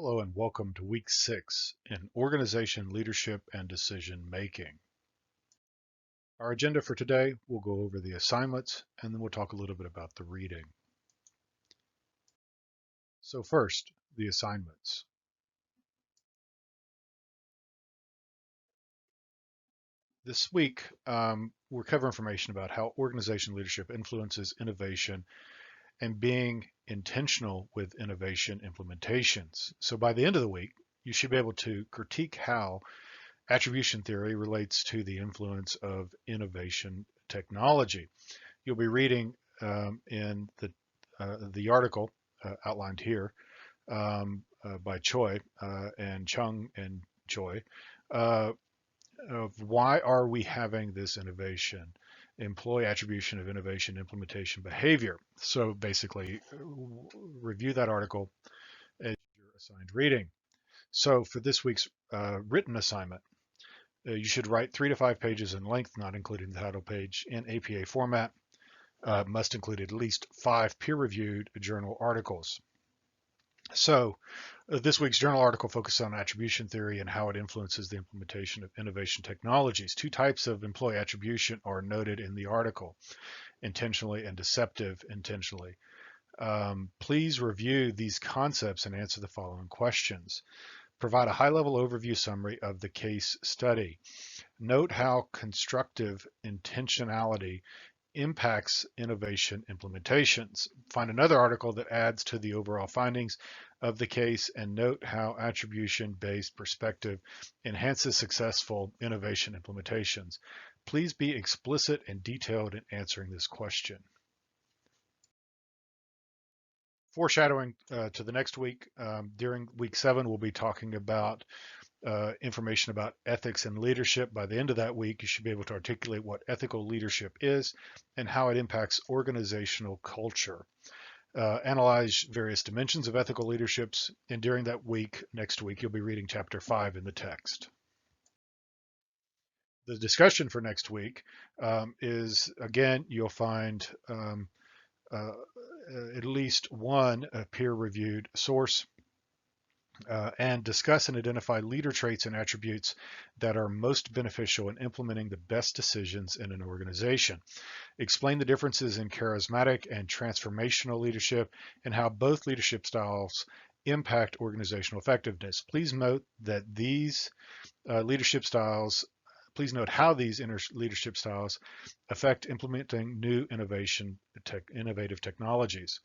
Hello and welcome to week 6 in organization, leadership, and decision making. Our agenda for today, we'll go over the assignments and then we'll talk a little bit about the reading. So first, the assignments. This week, we'll cover information about how organization leadership influences innovation and being intentional with innovation implementations. So by the end of the week, you should be able to critique how attribution theory relates to the influence of innovation technology. You'll be reading in the article outlined here by Choi and Chung and Choi uh, of why are we having this innovation, employee attribution of innovation implementation behavior. So basically, review that article as your assigned reading. So for this week's written assignment, you should write 3 to 5 pages in length, not including the title page, in APA format. Must include at least 5 peer-reviewed journal articles. So this week's journal article focuses on attribution theory and how it influences the implementation of innovation technologies. 2 types of employee attribution are noted in the article, intentionally and deceptive intentionally. Please review these concepts and answer the following questions. Provide a high-level overview summary of the case study. Note how constructive intentionality impacts innovation implementations. Find another article that adds to the overall findings of the case and note how attribution-based perspective enhances successful innovation implementations. Please be explicit and detailed in answering this question. Foreshadowing to the next week, during week 7, we'll be talking about information about ethics and leadership. By the end of that week, you should be able to articulate what ethical leadership is and how it impacts organizational culture. Analyze various dimensions of ethical leaderships, and during that week, next week, you'll be reading chapter 5 in the text. The discussion for next week is, again, you'll find at least one peer-reviewed source and discuss and identify leader traits and attributes that are most beneficial in implementing the best decisions in an organization. Explain the differences in charismatic and transformational leadership and how both leadership styles impact organizational effectiveness. Please note that these leadership styles Please note how these leadership styles affect implementing new innovative technologies.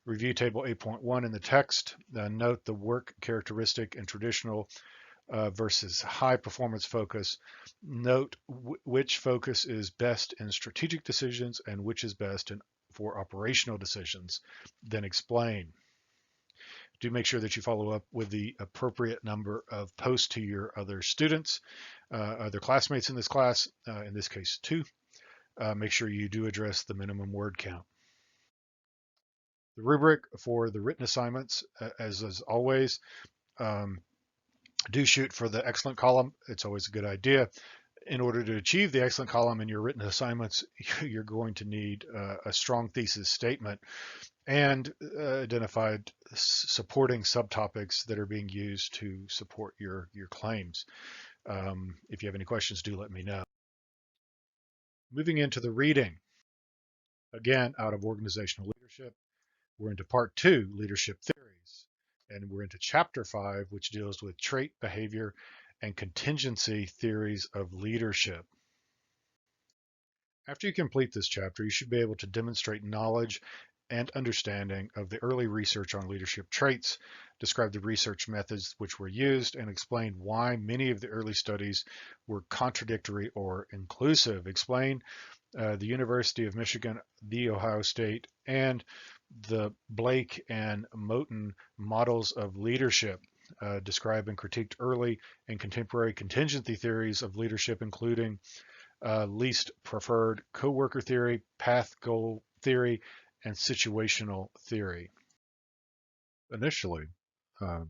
Review table 8.1 in the text. Note the work characteristic and traditional versus high performance focus. Note which focus is best in strategic decisions and which is best for operational decisions. Then explain. Do make sure that you follow up with the appropriate number of posts to your other students, other classmates in this class, in this case 2. Make sure you do address the minimum word count. The rubric for the written assignments, as always, do shoot for the excellent column. It's always a good idea. In order to achieve the excellent column in your written assignments, you're going to need a strong thesis statement and identified supporting subtopics that are being used to support your claims. If you have any questions, do let me know. Moving into the reading, again, out of organizational leadership, we're into part 2, leadership theories, and we're into chapter 5, which deals with trait, behavior, and contingency theories of leadership. After you complete this chapter, you should be able to demonstrate knowledge and understanding of the early research on leadership traits, describe the research methods which were used, and explain why many of the early studies were contradictory or inclusive. Explain the University of Michigan, the Ohio State, and the Blake and Moten models of leadership. Describe and critiqued early and contemporary contingency theories of leadership, including least preferred coworker theory, path goal theory, and situational theory. Initially,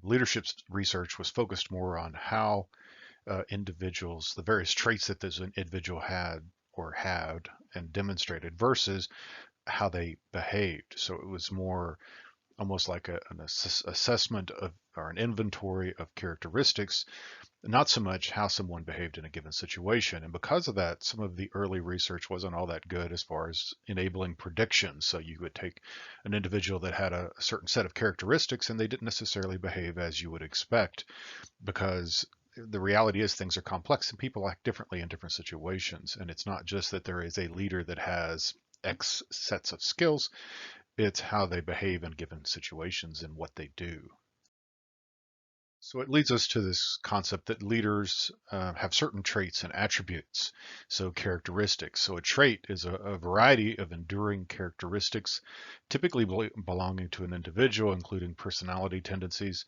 leadership research was focused more on how individuals, the various traits that this individual had or and demonstrated versus how they behaved. So it was more almost like an assessment of or an inventory of characteristics, not so much how someone behaved in a given situation. And because of that, some of the early research wasn't all that good as far as enabling predictions. So you would take an individual that had a certain set of characteristics and they didn't necessarily behave as you would expect, because the reality is things are complex and people act differently in different situations. And it's not just that there is a leader that has X sets of skills, it's how they behave in given situations and what they do. So it leads us to this concept that leaders have certain traits and attributes, so characteristics. So a trait is a variety of enduring characteristics, typically belonging to an individual, including personality tendencies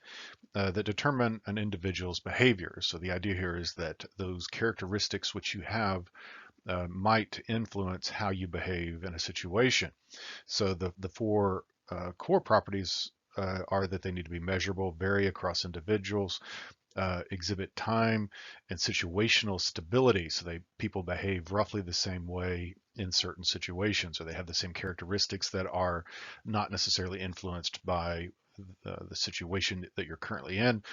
that determine an individual's behavior. So the idea here is that those characteristics which you have might influence how you behave in a situation. So the four core properties are that they need to be measurable, vary across individuals, exhibit time and situational stability. So people behave roughly the same way in certain situations, or they have the same characteristics that are not necessarily influenced by the situation that you're currently in,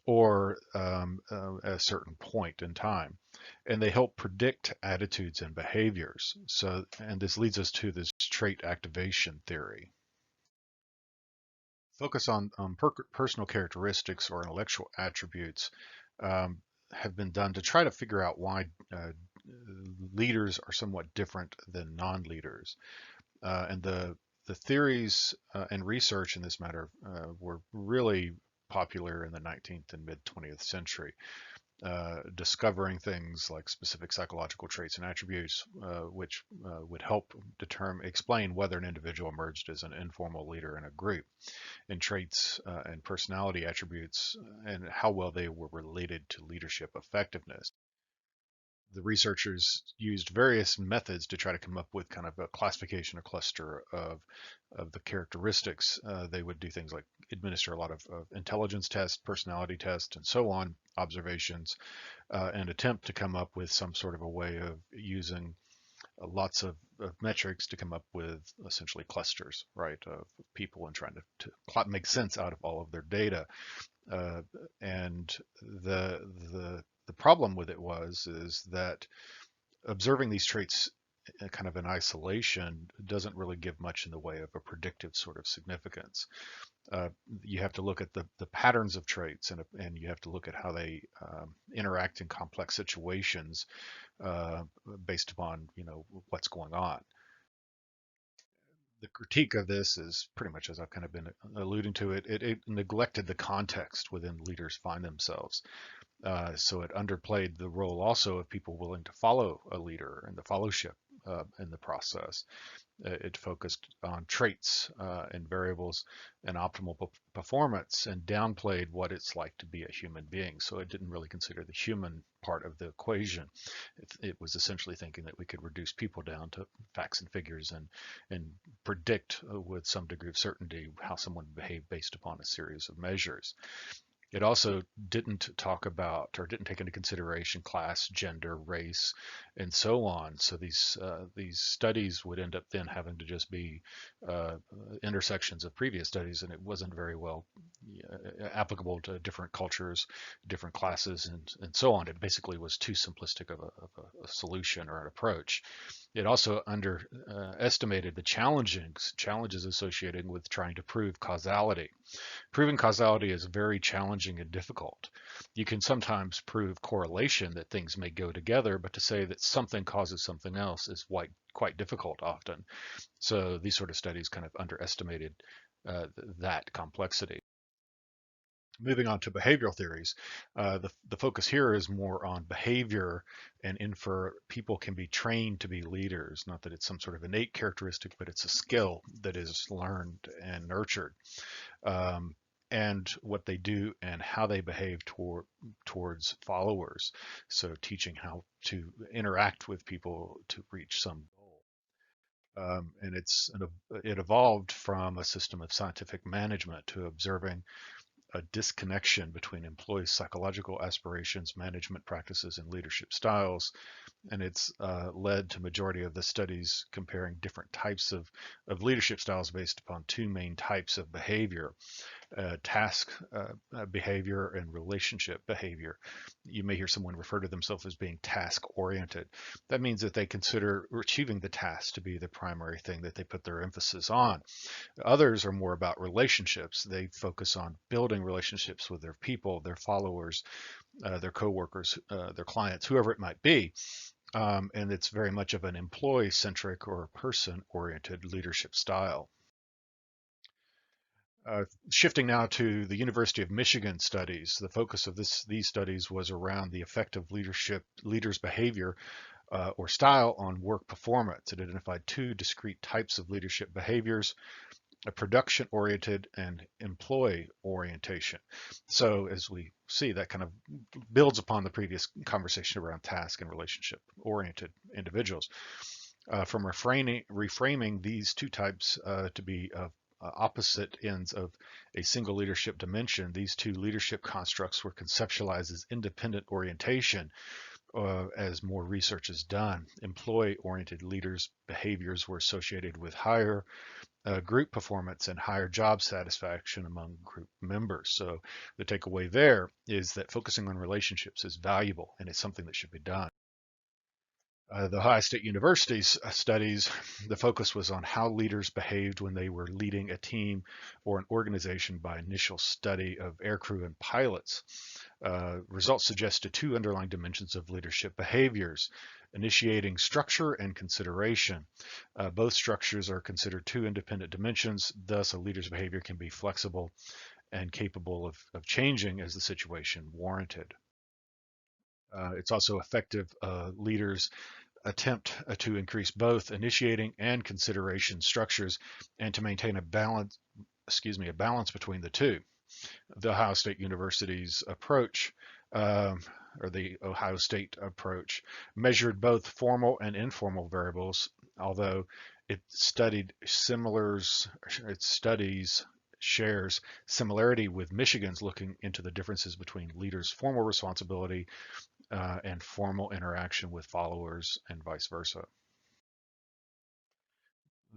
or at a certain point in time. And they help predict attitudes and behaviors. So, and this leads us to this trait activation theory. Focus on personal characteristics or intellectual attributes um, have been done to try to figure out why leaders are somewhat different than non-leaders. And the theories and research in this matter were really popular in the 19th and mid 20th century, discovering things like specific psychological traits and attributes, which would help explain whether an individual emerged as an informal leader in a group, and traits and personality attributes, and how well they were related to leadership effectiveness. The researchers used various methods to try to come up with kind of a classification or cluster of the characteristics. They would do things like administer a lot of intelligence tests, personality tests, and so on, observations, and attempt to come up with some sort of a way of using lots of metrics to come up with essentially clusters, right, of people and trying to make sense out of all of their data. Uh, and the problem with it is that observing these traits kind of in isolation doesn't really give much in the way of a predictive sort of significance. Uh, you have to look at the patterns of traits, and you have to look at how they interact in complex situations uh, based upon what's going on. The critique of this is pretty much as I've kind of been alluding to it neglected the context within leaders find themselves. So it underplayed the role also of people willing to follow a leader and the fellowship in the process. It focused on traits and variables and optimal performance and downplayed what it's like to be a human being. So it didn't really consider the human part of the equation. It was essentially thinking that we could reduce people down to facts and figures and predict with some degree of certainty how someone would behave based upon a series of measures. It also didn't talk about or didn't take into consideration class, gender, race, and so on. So these studies would end up then having to just be uh, intersections of previous studies, and it wasn't very well applicable to different cultures, different classes, and so on. It basically was too simplistic of a solution or an approach. It also underestimated the challenges associated with trying to prove causality. Proving causality is very challenging and difficult. You can sometimes prove correlation that things may go together, but to say that something causes something else is quite difficult often. So these sort of studies kind of underestimated that complexity. Moving on to behavioral theories, the focus here is more on behavior and infer people can be trained to be leaders. Not that it's some sort of innate characteristic, but it's a skill that is learned and nurtured. Um, and what they do and how they behave towards followers. So teaching how to interact with people to reach some goal. And it evolved from a system of scientific management to observing a disconnection between employees' psychological aspirations, management practices, and leadership styles. And it's led to majority of the studies comparing different types of leadership styles based upon two main types of behavior: task behavior and relationship behavior. You may hear someone refer to themselves as being task oriented. That means that they consider achieving the task to be the primary thing that they put their emphasis on. Others are more about relationships. They focus on building relationships with their people, their followers, their coworkers, their clients, whoever it might be. And it's very much of an employee centric or person oriented leadership style. Shifting now to the University of Michigan studies, the focus of these studies was around the effect of leaders' behavior or style on work performance. It identified two discrete types of leadership behaviors: a production-oriented and employee orientation. So as we see, that kind of builds upon the previous conversation around task and relationship-oriented individuals. From reframing these two types to be opposite ends of a single leadership dimension, these two leadership constructs were conceptualized as independent orientation. As more research is done, employee-oriented leaders' behaviors were associated with higher group performance and higher job satisfaction among group members. So the takeaway there is that focusing on relationships is valuable and it's something that should be done. The Ohio State University's studies, the focus was on how leaders behaved when they were leading a team or an organization by initial study of aircrew and pilots. Results suggested two underlying dimensions of leadership behaviors: initiating structure and consideration. Both structures are considered two independent dimensions, thus a leader's behavior can be flexible and capable of changing as the situation warranted. It's also effective leaders attempt to increase both initiating and consideration structures and to maintain a balance between the two. The Ohio State University's approach, or the Ohio State approach, measured both formal and informal variables, although it studies shares similarity with Michigan's, looking into the differences between leaders' formal responsibility and formal interaction with followers and vice versa.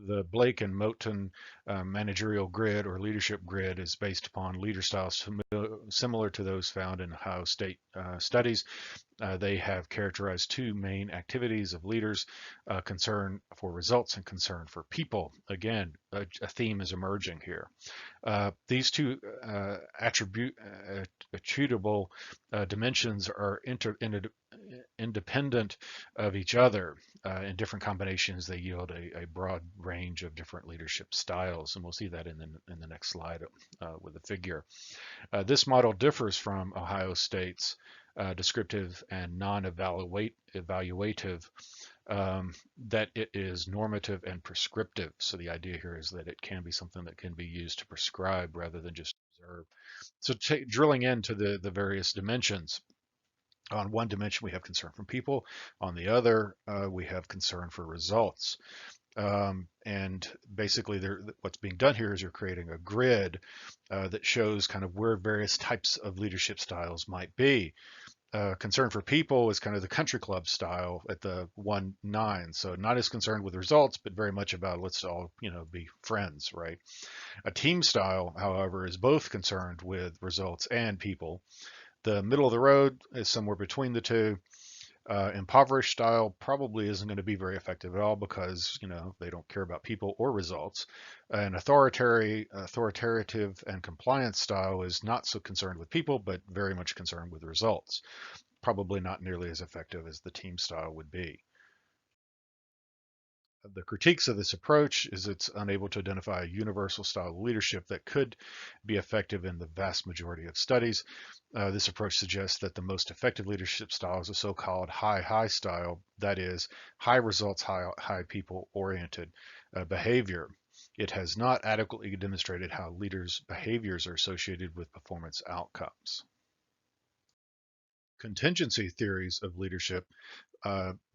The Blake and Moten managerial grid or leadership grid is based upon leader styles similar to those found in Ohio State studies. They have characterized two main activities of leaders: concern for results and concern for people. Again, a theme is emerging here. These two attributable dimensions are independent of each other. In different combinations, they yield a broad range of different leadership styles, and we'll see that in the next slide with the figure. This model differs from Ohio State's descriptive and non-evaluative, that it is normative and prescriptive. So the idea here is that it can be something that can be used to prescribe rather than just observe. So drilling into the various dimensions. On one dimension, we have concern for people. On the other, we have concern for results. And basically, what's being done here is you're creating a grid that shows kind of where various types of leadership styles might be. Concern for people is kind of the country club style at the 1-9. So not as concerned with results, but very much about let's all, be friends, right? A team style, however, is both concerned with results and people. The middle of the road is somewhere between the two. Impoverished style probably isn't going to be very effective at all because they don't care about people or results. An authoritative and compliance style is not so concerned with people, but very much concerned with results. Probably not nearly as effective as the team style would be. The critiques of this approach is it's unable to identify a universal style of leadership that could be effective in the vast majority of studies. This approach suggests that the most effective leadership style is a so-called high style, that is, high results, high people-oriented behavior. It has not adequately demonstrated how leaders' behaviors are associated with performance outcomes. Contingency theories of leadership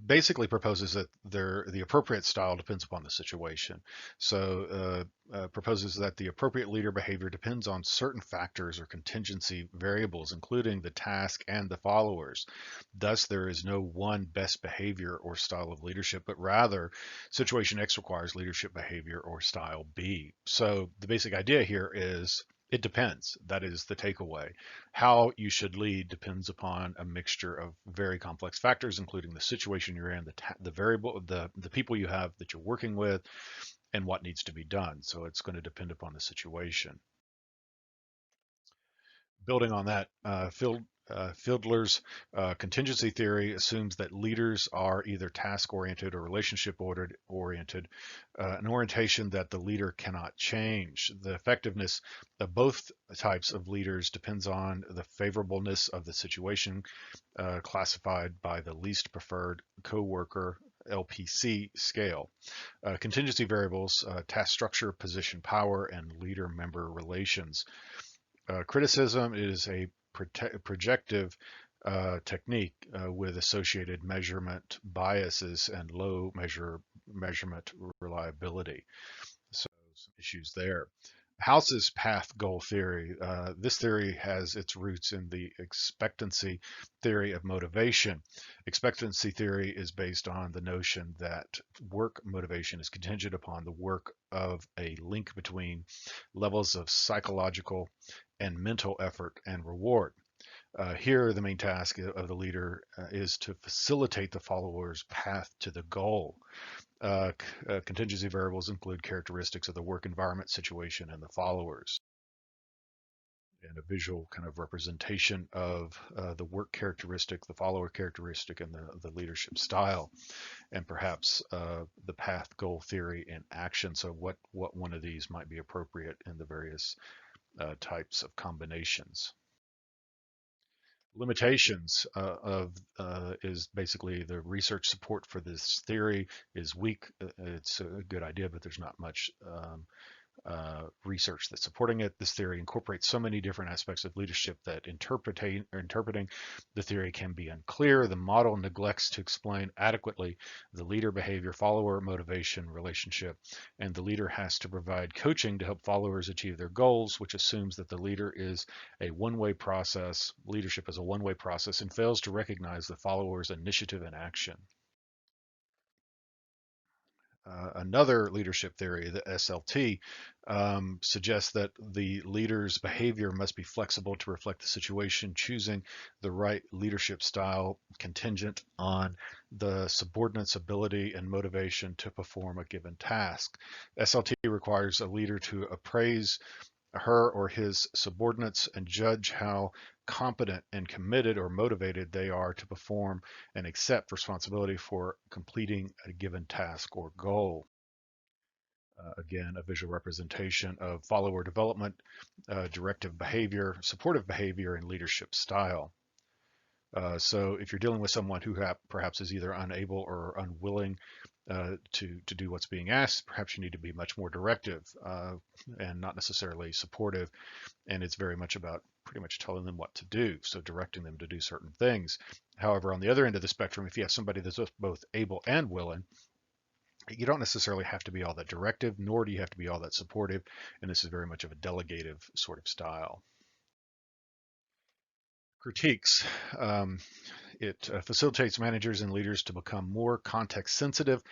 basically proposes that the appropriate style depends upon the situation. So proposes that the appropriate leader behavior depends on certain factors or contingency variables, including the task and the followers. Thus, there is no one best behavior or style of leadership, but rather situation X requires leadership behavior or style B. So the basic idea here is it depends. That is the takeaway. How you should lead depends upon a mixture of very complex factors, including the situation you're in, the variable, the people you have that you're working with, and what needs to be done. So it's going to depend upon the situation. Building on that, Fieldler's contingency theory assumes that leaders are either task-oriented or relationship-oriented, an orientation that the leader cannot change. The effectiveness of both types of leaders depends on the favorableness of the situation, classified by the least preferred coworker LPC scale. Contingency variables, task structure, position power, and leader-member relations. Criticism is a projective technique with associated measurement biases and low measurement reliability. So some issues there. House's path goal theory. This theory has its roots in the expectancy theory of motivation. Expectancy theory is based on the notion that work motivation is contingent upon the work of a link between levels of psychological and mental effort and reward. Here, the main task of the leader is to facilitate the follower's path to the goal. Contingency variables include characteristics of the work environment, situation, and the followers. And a visual kind of representation of the work characteristic, the follower characteristic, and the leadership style, and perhaps the path goal theory in action. So what one of these might be appropriate in the various types of combinations. Limitations of is basically the research support for this theory is weak. It's a good idea, but there's not much research that's supporting it. This theory incorporates so many different aspects of leadership that interpreting the theory can be unclear. The model neglects to explain adequately the leader behavior, follower motivation relationship, and the leader has to provide coaching to help followers achieve their goals, which assumes that the leader is a one-way process, leadership is a one-way process, and fails to recognize the follower's initiative and action. Another leadership theory, the SLT, suggests that the leader's behavior must be flexible to reflect the situation, choosing the right leadership style contingent on the subordinate's ability and motivation to perform a given task. SLT requires a leader to appraise her or his subordinates and judge how competent and committed or motivated they are to perform and accept responsibility for completing a given task or goal. Again, a visual representation of follower development, directive behavior, supportive behavior, and leadership style. So if you're dealing with someone who perhaps is either unable or unwilling to do what's being asked, perhaps you need to be much more directive and not necessarily supportive. And it's very much about pretty much telling them what to do, so directing them to do certain things. However, on the other end of the spectrum, if you have somebody that's both able and willing, you don't necessarily have to be all that directive, nor do you have to be all that supportive. And this is very much of a delegative sort of style. Critiques. It facilitates managers and leaders to become more context sensitive,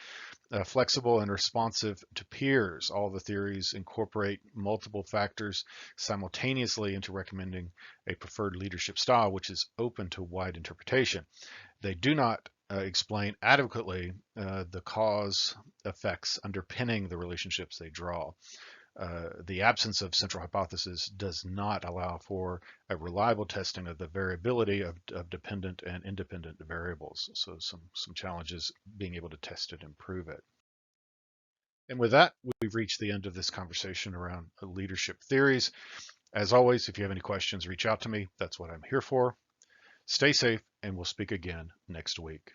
flexible, and responsive to peers. All the theories incorporate multiple factors simultaneously into recommending a preferred leadership style, which is open to wide interpretation. They do not explain adequately the cause effects underpinning the relationships they draw. The absence of central hypothesis does not allow for a reliable testing of the variability of dependent and independent variables. So some challenges being able to test it and prove it. And with that, we've reached the end of this conversation around leadership theories. As always, if you have any questions, reach out to me. That's what I'm here for. Stay safe, and we'll speak again next week.